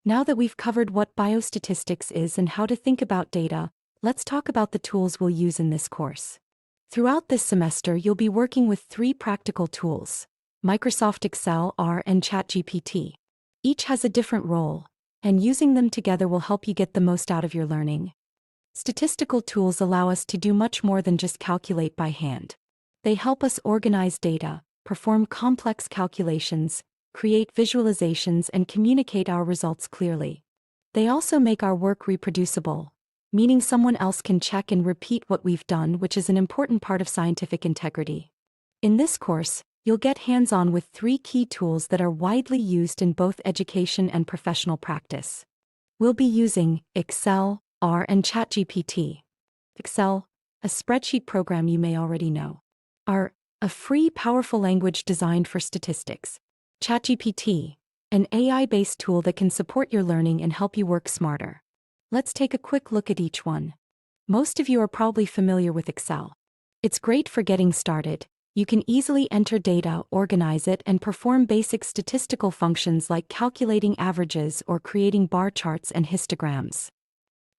Now that we've covered what biostatistics is and how to think about data, let's talk about the tools we'll use in this course. Throughout this semester, you'll be working with 3 practical tools: Microsoft Excel, R, and ChatGPT. Each has a different role, and using them together will help you get the most out of your learning. Statistical tools allow us to do much more than just calculate by hand. They help us organize data, perform complex calculations, create visualizations, and communicate our results clearly. They also make our work reproducible, meaning someone else can check and repeat what we've done, which is an important part of scientific integrity. In this course, you'll get hands-on with 3 key tools that are widely used in both education and professional practice. We'll be using Excel, R, and ChatGPT. Excel, a spreadsheet program you may already know. R, a free, powerful language designed for statistics. ChatGPT, an AI-based tool that can support your learning and help you work smarter. Let's take a quick look at each one. Most of you are probably familiar with Excel. It's great for getting started. You can easily enter data, organize it, and perform basic statistical functions like calculating averages or creating bar charts and histograms.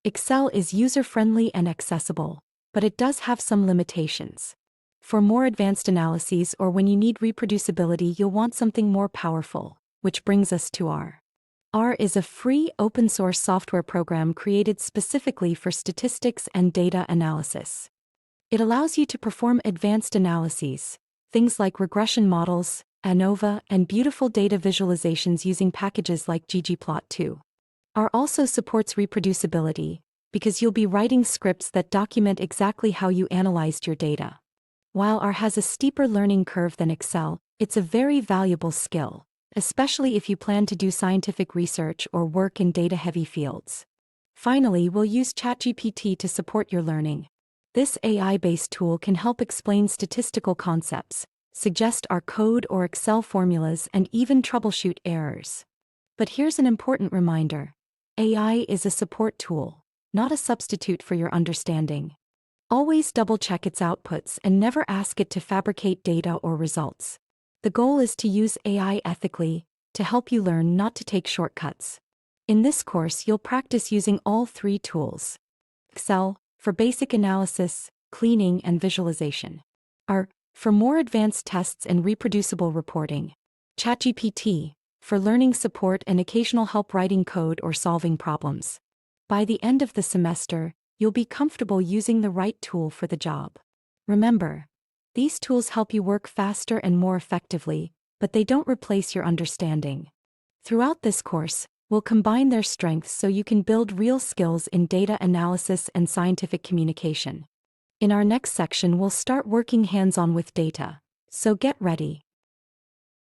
Excel is user-friendly and accessible, but it does have some limitations. For more advanced analyses or when you need reproducibility, you'll want something more powerful, which brings us to R. R is a free, open-source software program created specifically for statistics and data analysis. It allows you to perform advanced analyses, things like regression models, ANOVA, and beautiful data visualizations using packages like ggplot2. R also supports reproducibility, because you'll be writing scripts that document exactly how you analyzed your data. While R has a steeper learning curve than Excel, it's a very valuable skill, especially if you plan to do scientific research or work in data-heavy fields. Finally, we'll use ChatGPT to support your learning. This AI-based tool can help explain statistical concepts, suggest R code or Excel formulas, and even troubleshoot errors. But here's an important reminder: AI is a support tool, not a substitute for your understanding. Always double-check its outputs and never ask it to fabricate data or results. The goal is to use AI ethically, to help you learn, not to take shortcuts. In this course, you'll practice using all 3 tools. Excel, for basic analysis, cleaning, and visualization. R, for more advanced tests and reproducible reporting. ChatGPT, for learning support and occasional help writing code or solving problems. By the end of the semester, you'll be comfortable using the right tool for the job. Remember, these tools help you work faster and more effectively, but they don't replace your understanding. Throughout this course, we'll combine their strengths so you can build real skills in data analysis and scientific communication. In our next section, we'll start working hands-on with data, so get ready.